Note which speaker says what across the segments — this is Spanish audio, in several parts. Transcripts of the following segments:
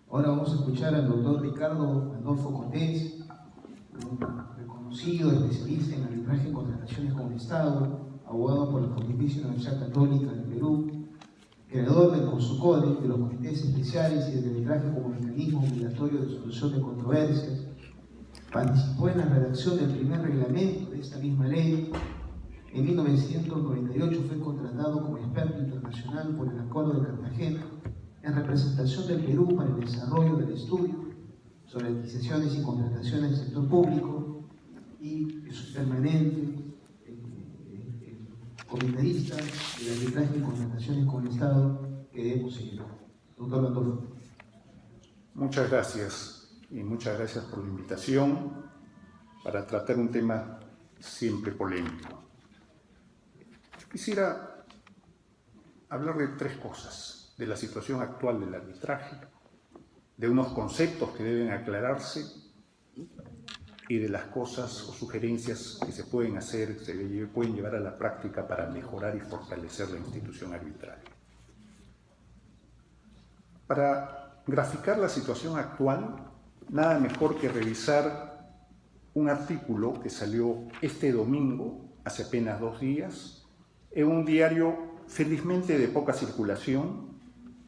Speaker 1: Ahora vamos a escuchar al doctor Ricardo Adolfo Cortés, un reconocido especialista en arbitraje en contrataciones con el Estado, abogado por la Pontificia Universidad Católica del Perú, creador del CONSUCODE, de los comités especiales y del arbitraje como mecanismo obligatorio de solución de controversias. Participó en la redacción del primer reglamento de esta misma ley. En 1998 fue contratado como experto internacional por el Acuerdo de Cartagena en representación del Perú para el desarrollo del estudio sobre adquisiciones y contrataciones del sector público, y es permanente comentarista del arbitraje en contrataciones con el Estado que hemos seguido. Doctor Adolfo.
Speaker 2: Muchas gracias y muchas gracias por la invitación para tratar un tema siempre polémico. Quisiera hablar de tres cosas: de la situación actual del arbitraje, de unos conceptos que deben aclararse y de las cosas o sugerencias que se pueden hacer, se pueden llevar a la práctica para mejorar y fortalecer la institución arbitral. Para graficar la situación actual, nada mejor que revisar un artículo que salió este domingo, hace apenas 2 días, en un diario felizmente de poca circulación,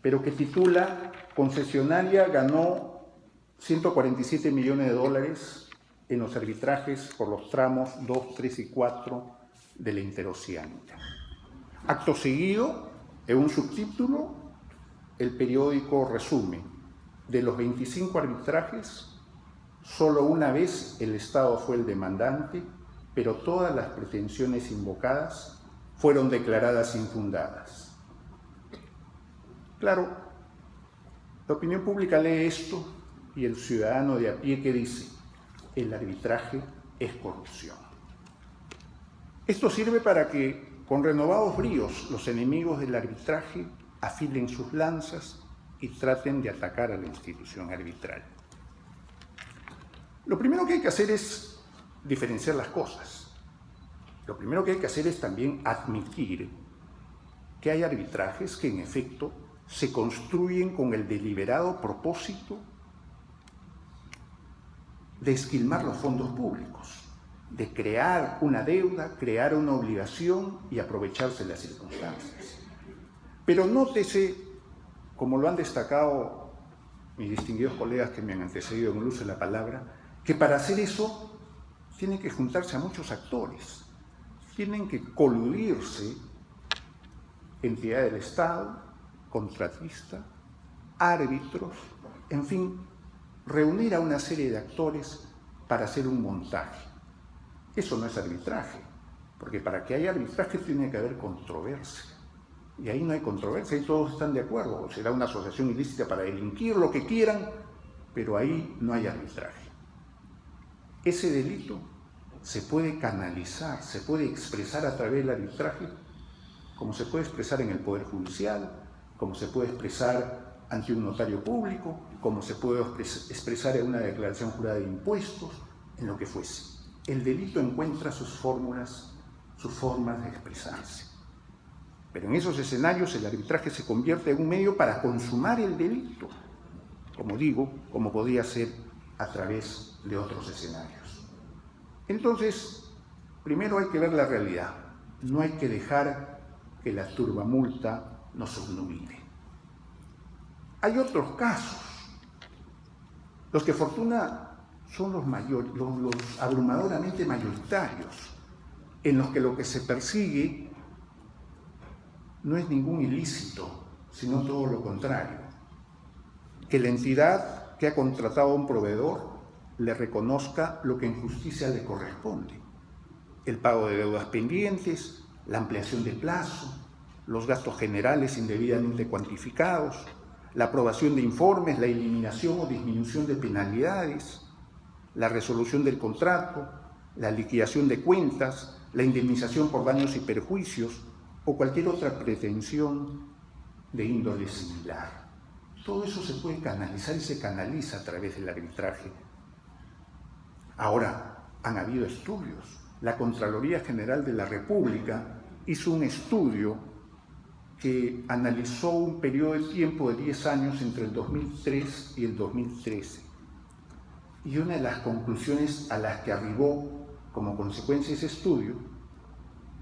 Speaker 2: pero que titula "Concesionaria ganó 147 millones de dólares en los arbitrajes por los tramos 2, 3 y 4 de la interoceánica". Acto seguido, en un subtítulo, el periódico resume: de los 25 arbitrajes, solo una vez el Estado fue el demandante, pero todas las pretensiones invocadas fueron declaradas infundadas. Claro, la opinión pública lee esto y el ciudadano de a pie, ¿qué dice? El arbitraje es corrupción. Esto sirve para que, con renovados bríos, los enemigos del arbitraje afilen sus lanzas y traten de atacar a la institución arbitral. Lo primero que hay que hacer es diferenciar las cosas. Lo primero que hay que hacer es también admitir que hay arbitrajes que en efecto se construyen con el deliberado propósito de esquilmar los fondos públicos, de crear una deuda, crear una obligación y aprovecharse de las circunstancias. Pero nótese, como lo han destacado mis distinguidos colegas que me han antecedido en el uso de la palabra, que para hacer eso tienen que juntarse a muchos actores, tienen que coludirse entidad del Estado, contratista, árbitros, en fin, reunir a una serie de actores para hacer un montaje. Eso no es arbitraje, porque para que haya arbitraje tiene que haber controversia. Y ahí no hay controversia, ahí todos están de acuerdo. Será una asociación ilícita para delinquir, lo que quieran, pero ahí no hay arbitraje. Ese delito se puede canalizar, se puede expresar a través del arbitraje, como se puede expresar en el Poder Judicial, como se puede expresar ante un notario público, como se puede expresar en una declaración jurada de impuestos, en lo que fuese. El delito encuentra sus fórmulas, sus formas de expresarse. Pero en esos escenarios el arbitraje se convierte en un medio para consumar el delito, como digo, como podría ser a través de otros escenarios. Entonces, primero hay que ver la realidad. No hay que dejar que la turbamulta nos obnubile. Hay otros casos, los que fortuna son los abrumadoramente mayoritarios, en los que lo que se persigue no es ningún ilícito, sino todo lo contrario. Que la entidad que ha contratado a un proveedor le reconozca lo que en justicia le corresponde: el pago de deudas pendientes, la ampliación de plazo, los gastos generales indebidamente cuantificados, la aprobación de informes, la eliminación o disminución de penalidades, la resolución del contrato, la liquidación de cuentas, la indemnización por daños y perjuicios o cualquier otra pretensión de índole similar. Todo eso se puede canalizar y se canaliza a través del arbitraje. Ahora, han habido estudios. La Contraloría General de la República hizo un estudio que analizó un periodo de tiempo de 10 años entre el 2003 y el 2013. Y una de las conclusiones a las que arribó como consecuencia de ese estudio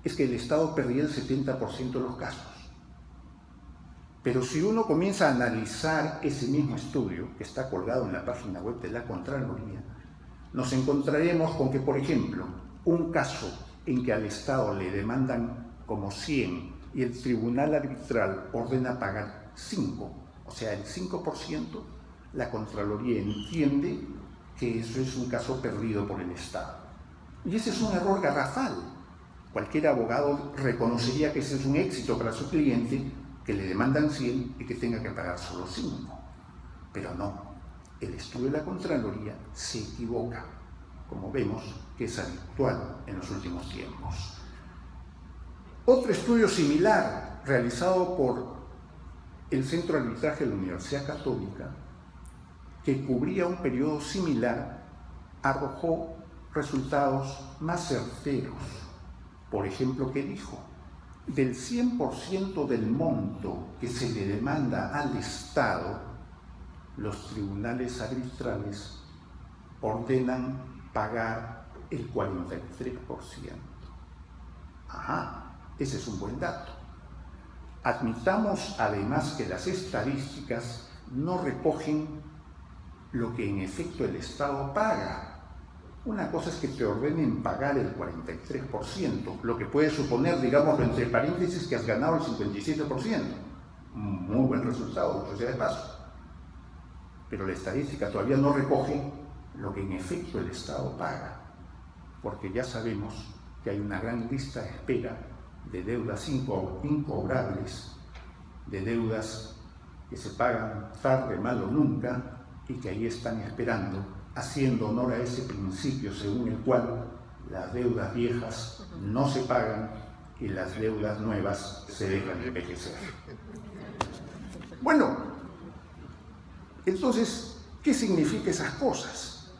Speaker 2: es que el Estado perdía el 70% de los casos. Pero si uno comienza a analizar ese mismo estudio, que está colgado en la página web de la Contraloría, nos encontraremos con que, por ejemplo, un caso en que al Estado le demandan como 100 y el tribunal arbitral ordena pagar 5, o sea, el 5%, la Contraloría entiende que eso es un caso perdido por el Estado. Y ese es un error garrafal. Cualquier abogado reconocería que ese es un éxito para su cliente, que le demandan 100 y que tenga que pagar solo 5. Pero no, el estudio de la Contraloría se equivoca, como vemos que es habitual en los últimos tiempos. Otro estudio similar, realizado por el Centro de Arbitraje de la Universidad Católica, que cubría un periodo similar, arrojó resultados más certeros. Por ejemplo, ¿qué dijo? Del 100% del monto que se le demanda al Estado, los tribunales arbitrales ordenan pagar el 43%. Ajá, ese es un buen dato. Admitamos además que las estadísticas no recogen lo que en efecto el Estado paga. Una cosa es que te ordenen pagar el 43%, lo que puede suponer, digámoslo entre paréntesis, que has ganado el 57%. Muy buen resultado, dicho sea de paso. Pero la estadística todavía no recoge lo que en efecto el Estado paga, porque ya sabemos que hay una gran lista de espera de deudas incobrables, de deudas que se pagan tarde, mal o nunca, y que ahí están esperando, haciendo honor a ese principio según el cual las deudas viejas no se pagan y las deudas nuevas se dejan de envejecer. Bueno, entonces, ¿qué significan esas cosas?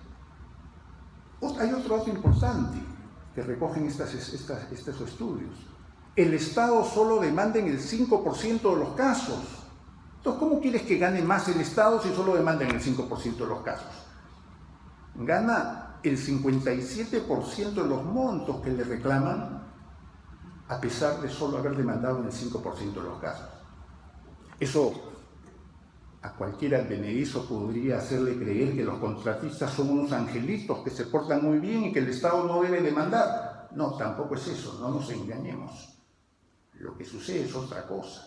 Speaker 2: Hay otro dato importante que recogen estos estudios. El Estado solo demanda en el 5% de los casos. Entonces, ¿cómo quieres que gane más el Estado si solo demanda en el 5% de los casos? Gana el 57% de los montos que le reclaman, a pesar de solo haber demandado en el 5% de los casos. Eso a cualquier advenedizo podría hacerle creer que los contratistas son unos angelitos que se portan muy bien y que el Estado no debe demandar. No, tampoco es eso, no nos engañemos. Lo que sucede es otra cosa.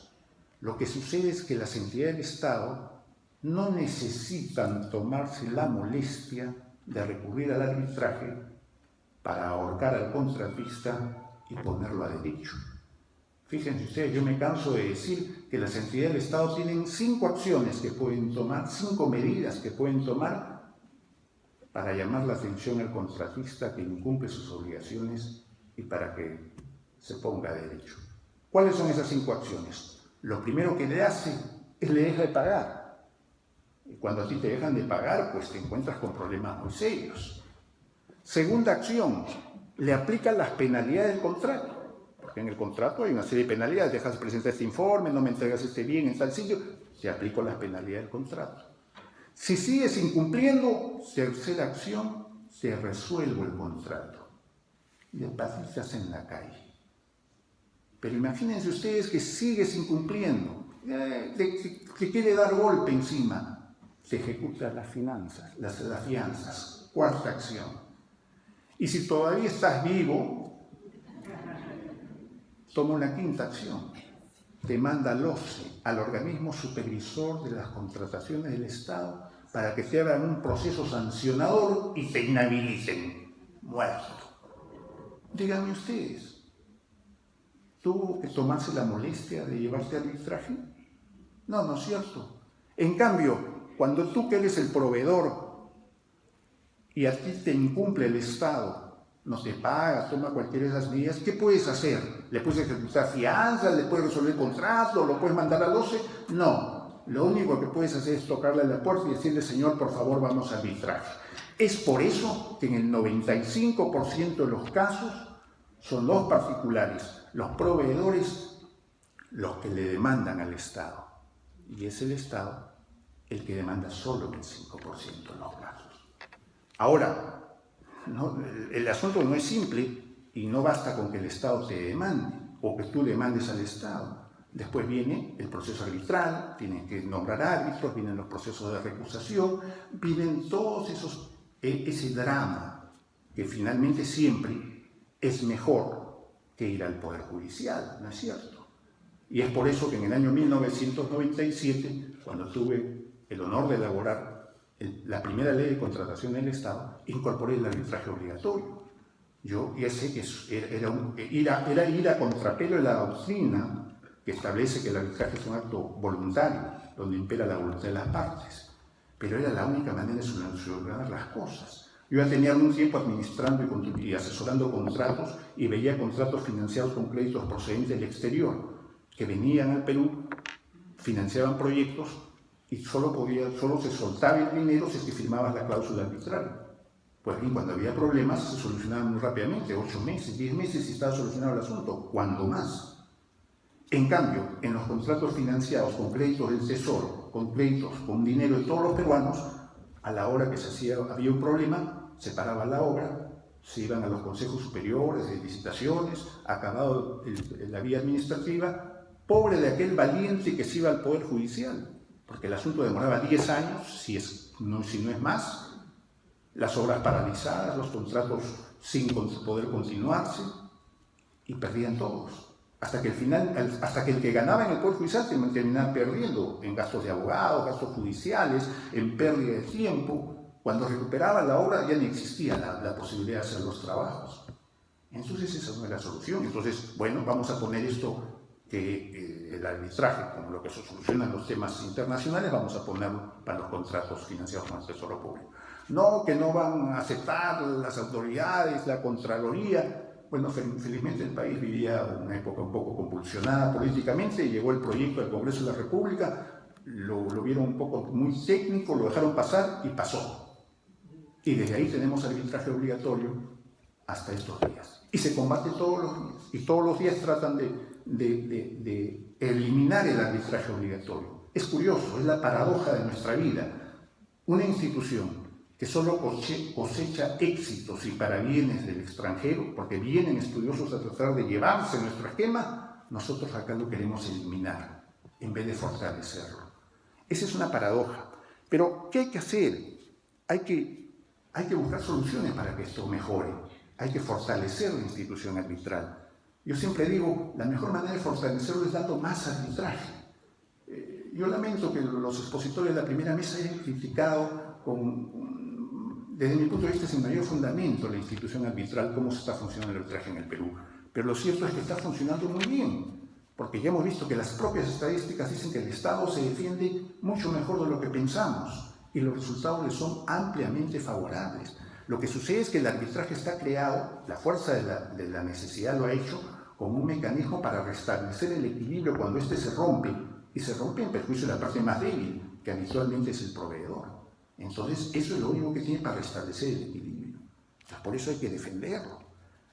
Speaker 2: Lo que sucede es que las entidades del Estado no necesitan tomarse la molestia de recurrir al arbitraje para ahorcar al contratista y ponerlo a derecho. Fíjense ustedes, yo me canso de decir que las entidades del Estado tienen 5 acciones que pueden tomar, 5 medidas que pueden tomar para llamar la atención al contratista que incumple sus obligaciones y para que se ponga a derecho. ¿Cuáles son esas 5 acciones? Lo primero que le hace es le deja de pagar. Y cuando a ti te dejan de pagar, pues te encuentras con problemas muy serios. Segunda acción, le aplican las penalidades del contrato. Porque en el contrato hay una serie de penalidades. Dejas de presentar este informe, no me entregas este bien en tal sitio, te aplico las penalidades del contrato. Si sigues incumpliendo, tercera acción, te resuelvo el contrato. Y de patitas en la calle. Pero imagínense ustedes que sigues incumpliendo, te quiere dar golpe encima. Se ejecutan las finanzas, las fianzas. Cuarta acción. Y si todavía estás vivo, toma una quinta acción. Te manda al OCE, al organismo supervisor de las contrataciones del Estado, para que te hagan un proceso sancionador y te inhabiliten. Muerto. Díganme ustedes, ¿tuvo que tomarse la molestia de llevarte al arbitraje? No, no es cierto. En cambio, cuando tú que eres el proveedor y a ti te incumple el Estado, no te paga, toma cualquiera de esas medidas, ¿qué puedes hacer? ¿Le puedes ejecutar fianzas? ¿Le puedes resolver el contrato? ¿Lo puedes mandar al OCE? No. Lo único que puedes hacer es tocarle a la puerta y decirle, señor, por favor, vamos a arbitraje. Es por eso que en el 95% de los casos son los particulares, los proveedores, los que le demandan al Estado. Y es el Estado el que demanda solo el 5% de los casos. Ahora, el asunto no es simple y no basta con que el Estado te demande o que tú demandes al Estado. Después viene el proceso arbitral, tienen que nombrar árbitros, vienen los procesos de recusación, vienen todos ese drama que finalmente siempre es mejor que ir al Poder Judicial, ¿no es cierto? Y es por eso que en el año 1997, cuando tuve el honor de elaborar la primera ley de contratación del Estado, incorporé el arbitraje obligatorio. Yo ya sé que era ir a contrapelo de la doctrina que establece que el arbitraje es un acto voluntario, donde impera la voluntad de las partes, pero era la única manera de solucionar las cosas. Yo ya tenía algún tiempo administrando y asesorando contratos y veía contratos financiados con créditos procedentes del exterior, que venían al Perú, financiaban proyectos y solo se soltaba el dinero si es que firmabas la cláusula arbitral. Pues bien, cuando había problemas se solucionaban muy rápidamente, 8 meses, 10 meses y estaba solucionado el asunto, cuando más. En cambio, en los contratos financiados con créditos del Tesoro, con créditos con dinero de todos los peruanos, a la hora que había un problema, se paraba la obra, se iban a los consejos superiores de licitaciones, acabado la vía administrativa, pobre de aquel valiente que se iba al Poder Judicial, porque el asunto demoraba 10 años, si no es más, las obras paralizadas, los contratos sin poder continuarse, y perdían todos. Hasta que el que ganaba en el Poder Judicial terminaba perdiendo en gastos de abogados, gastos judiciales, en pérdida de tiempo. Cuando recuperaba la obra ya no existía la posibilidad de hacer los trabajos. Entonces esa no es la solución. Entonces, bueno, vamos a poner esto, que el arbitraje, como lo que se soluciona en los temas internacionales, vamos a ponerlo para los contratos financiados con el Tesoro Público. No, que no van a aceptar las autoridades, la Contraloría. Bueno, felizmente el país vivía una época un poco convulsionada políticamente, llegó el proyecto del Congreso de la República, lo vieron un poco muy técnico, lo dejaron pasar y pasó. Y desde ahí tenemos arbitraje obligatorio hasta estos días. Y se combate todos los días. Y todos los días tratan de eliminar el arbitraje obligatorio. Es curioso, es la paradoja de nuestra vida. Una institución que solo cosecha éxitos y parabienes del extranjero, porque vienen estudiosos a tratar de llevarse nuestro esquema, nosotros acá lo queremos eliminar, en vez de fortalecerlo. Esa es una paradoja. Pero, ¿qué hay que hacer? Hay que buscar soluciones para que esto mejore. Hay que fortalecer la institución arbitral. Yo siempre digo, la mejor manera de fortalecerlo es dando más arbitraje. Yo lamento que los expositores de la primera mesa hayan criticado desde mi punto de vista sin mayor fundamento la institución arbitral, cómo se está funcionando el arbitraje en el Perú. Pero lo cierto es que está funcionando muy bien, porque ya hemos visto que las propias estadísticas dicen que el Estado se defiende mucho mejor de lo que pensamos y los resultados le son ampliamente favorables. Lo que sucede es que el arbitraje está creado, la fuerza de la necesidad lo ha hecho como un mecanismo para restablecer el equilibrio cuando éste se rompe, y se rompe en perjuicio de la parte más débil, que habitualmente es el proveedor. Entonces, eso es lo único que tiene para restablecer el equilibrio. Entonces, por eso hay que defenderlo.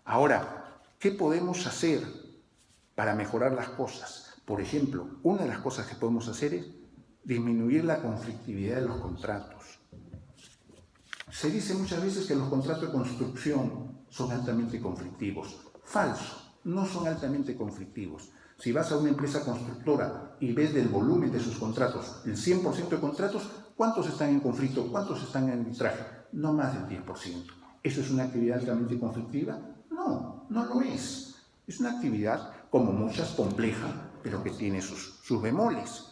Speaker 2: Ahora, ¿qué podemos hacer para mejorar las cosas? Por ejemplo, una de las cosas que podemos hacer es disminuir la conflictividad de los contratos. Se dice muchas veces que los contratos de construcción son altamente conflictivos. Falso, no son altamente conflictivos. Si vas a una empresa constructora y ves del volumen de sus contratos, el 100% de contratos, ¿cuántos están en conflicto? ¿Cuántos están en arbitraje? No más del 10%. ¿Eso es una actividad altamente conflictiva? No, no lo es. Es una actividad, como muchas, compleja, pero que tiene sus bemoles.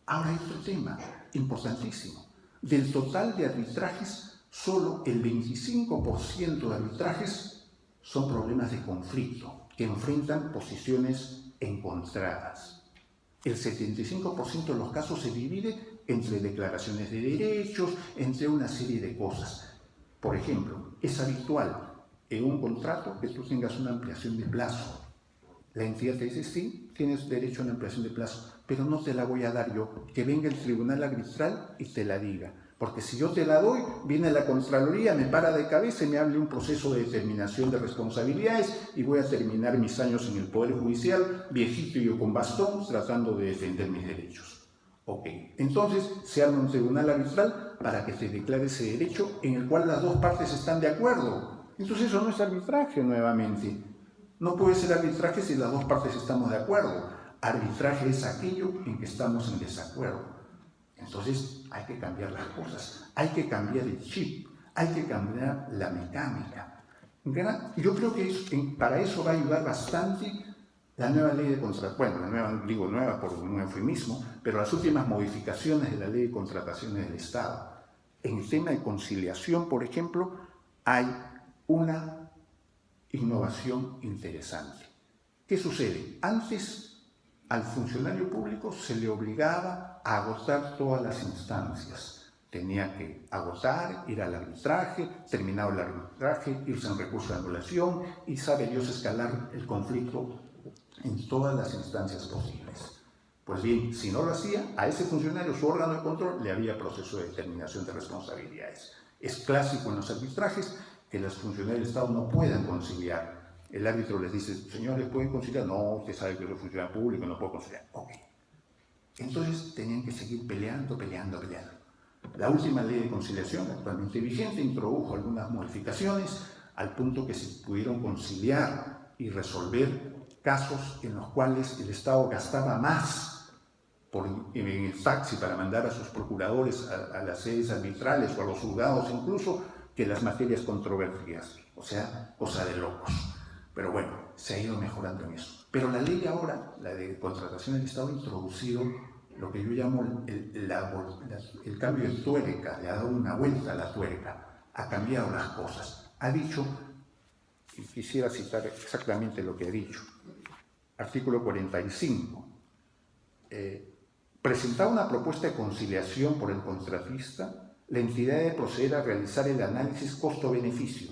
Speaker 2: Ahora hay otro tema importantísimo. Del total de arbitrajes, solo el 25% de arbitrajes son problemas de conflicto, que enfrentan posiciones encontradas. El 75% de los casos se divide entre declaraciones de derechos, entre una serie de cosas. Por ejemplo, es habitual en un contrato que tú tengas una ampliación de plazo. La entidad te dice, sí, tienes derecho a una ampliación de plazo, pero no te la voy a dar yo, que venga el tribunal arbitral y te la diga. Porque si yo te la doy, viene la Contraloría, me para de cabeza y me abre un proceso de determinación de responsabilidades y voy a terminar mis años en el Poder Judicial, viejito y yo con bastón, tratando de defender mis derechos. Ok, entonces se arma un tribunal arbitral para que se declare ese derecho en el cual las dos partes están de acuerdo. Entonces eso no es arbitraje nuevamente. No puede ser arbitraje si las dos partes estamos de acuerdo. Arbitraje es aquello en que estamos en desacuerdo. Entonces hay que cambiar las cosas, hay que cambiar el chip, hay que cambiar la mecánica. Yo creo que para eso va a ayudar bastante la nueva ley de contratación, bueno, la nueva, digo nueva por un eufemismo, pero las últimas modificaciones de la ley de contrataciones del Estado. En el tema de conciliación, por ejemplo, hay una innovación interesante. ¿Qué sucede? Antes al funcionario público se le obligaba a agotar todas las instancias. Tenía que agotar, ir al arbitraje, terminado el arbitraje, irse en recurso de anulación y sabe Dios escalar el conflicto en todas las instancias posibles. Pues bien, si no lo hacía, a ese funcionario, su órgano de control, le había proceso de determinación de responsabilidades. Es clásico en los arbitrajes que los funcionarios del Estado no puedan conciliar. El árbitro les dice, señores, ¿pueden conciliar? No, usted sabe que soy funcionario público y no puedo conciliar. Ok. Entonces tenían que seguir peleando. La última ley de conciliación, actualmente vigente, introdujo algunas modificaciones al punto que se pudieron conciliar y resolver casos en los cuales el Estado gastaba más en el taxi para mandar a sus procuradores a las sedes arbitrales o a los juzgados incluso, que las materias controvertidas. O sea, cosa de locos. Pero bueno, se ha ido mejorando en eso. Pero la ley ahora, la de contratación del Estado, ha introducido lo que yo llamo el cambio de tuerca, le ha dado una vuelta a la tuerca, ha cambiado las cosas. Ha dicho, y quisiera citar exactamente lo que ha dicho, artículo 45, presentar una propuesta de conciliación por el contratista, la entidad debe proceder a realizar el análisis costo-beneficio,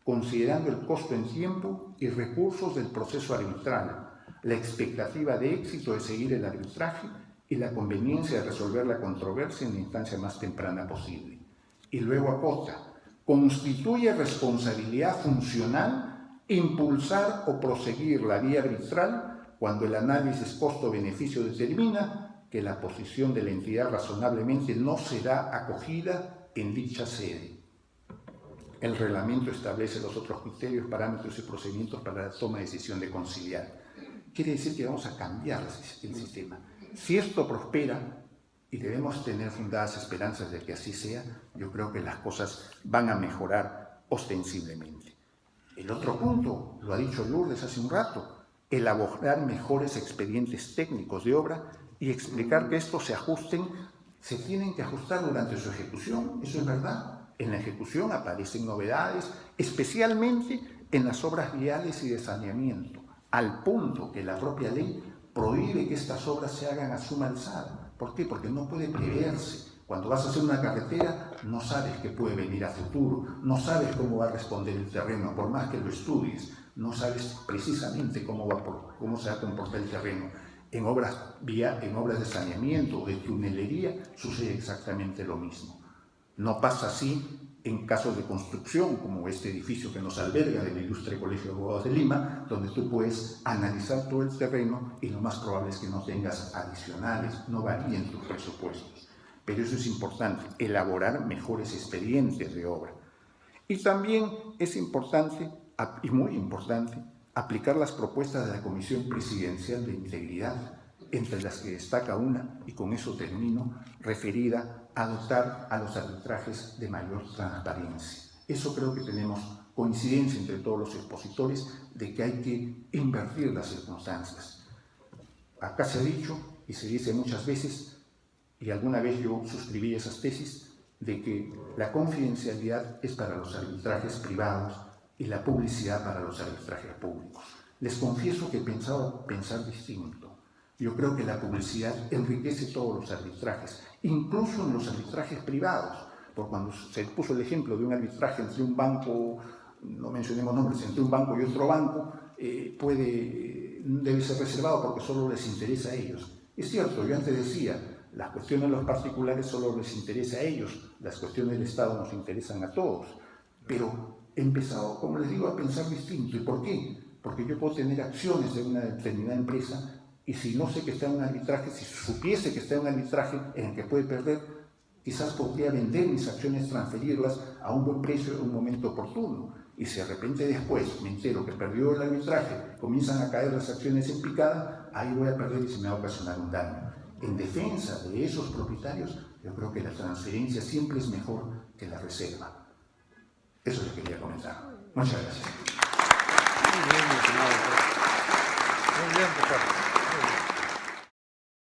Speaker 2: considerando el costo en tiempo y recursos del proceso arbitral, la expectativa de éxito de seguir el arbitraje y la conveniencia de resolver la controversia en la instancia más temprana posible. Y luego acota, constituye responsabilidad funcional impulsar o proseguir la vía arbitral cuando el análisis costo-beneficio determina que la posición de la entidad razonablemente no será acogida en dicha sede. El reglamento establece los otros criterios, parámetros y procedimientos para la toma de decisión de conciliar. Quiere decir que vamos a cambiar el sistema. Si esto prospera, y debemos tener fundadas esperanzas de que así sea, yo creo que las cosas van a mejorar ostensiblemente. El otro punto, lo ha dicho Lourdes hace un rato, elaborar mejores expedientes técnicos de obra y explicar que estos se tienen que ajustar durante su ejecución. Eso es verdad. En la ejecución aparecen novedades, especialmente en las obras viales y de saneamiento, al punto que la propia ley prohíbe que estas obras se hagan a suma alzada. ¿Por qué? Porque no puede preverse. Cuando vas a hacer una carretera, no sabes qué puede venir a futuro, no sabes cómo va a responder el terreno, por más que lo estudies, no sabes precisamente cómo se va a comportar el terreno. En obras de saneamiento o de tunelería sucede exactamente lo mismo. No pasa así en casos de construcción, como este edificio que nos alberga del Ilustre Colegio de Abogados de Lima, donde tú puedes analizar todo el terreno y lo más probable es que no tengas adicionales, no varíen tus presupuestos. Pero eso es importante, elaborar mejores expedientes de obra. Y también es importante, y muy importante, aplicar las propuestas de la Comisión Presidencial de Integridad, entre las que destaca una, y con eso termino, referida a dotar a los arbitrajes de mayor transparencia. Eso creo que tenemos coincidencia entre todos los expositores de que hay que invertir las circunstancias. Acá se ha dicho, y se dice muchas veces, y alguna vez yo suscribí esas tesis, de que la confidencialidad es para los arbitrajes privados y la publicidad para los arbitrajes públicos. Les confieso que he pensado pensar distinto. Yo creo que la publicidad enriquece todos los arbitrajes, incluso en los arbitrajes privados, porque cuando se puso el ejemplo de un arbitraje entre un banco, no mencionemos nombres, entre un banco y otro banco, debe ser reservado porque solo les interesa a ellos. Es cierto, yo antes decía, Las cuestiones de los particulares solo les interesa a ellos, las cuestiones del Estado nos interesan a todos. Pero he empezado, como les digo, a pensar distinto. ¿Y por qué? Porque yo puedo tener acciones de una determinada empresa y si no sé que está en un arbitraje, si supiese que está en un arbitraje en el que puede perder, quizás podría vender mis acciones, transferirlas a un buen precio en un momento oportuno. Y si de repente después me entero que perdió el arbitraje, comienzan a caer las acciones en picada, ahí voy a perder y se me va a ocasionar un daño. En defensa de esos propietarios, yo creo que la transferencia siempre es mejor que la reserva. Eso les quería comentar. Muchas gracias.
Speaker 3: Muy bien, mi estimado. Muy bien, doctor.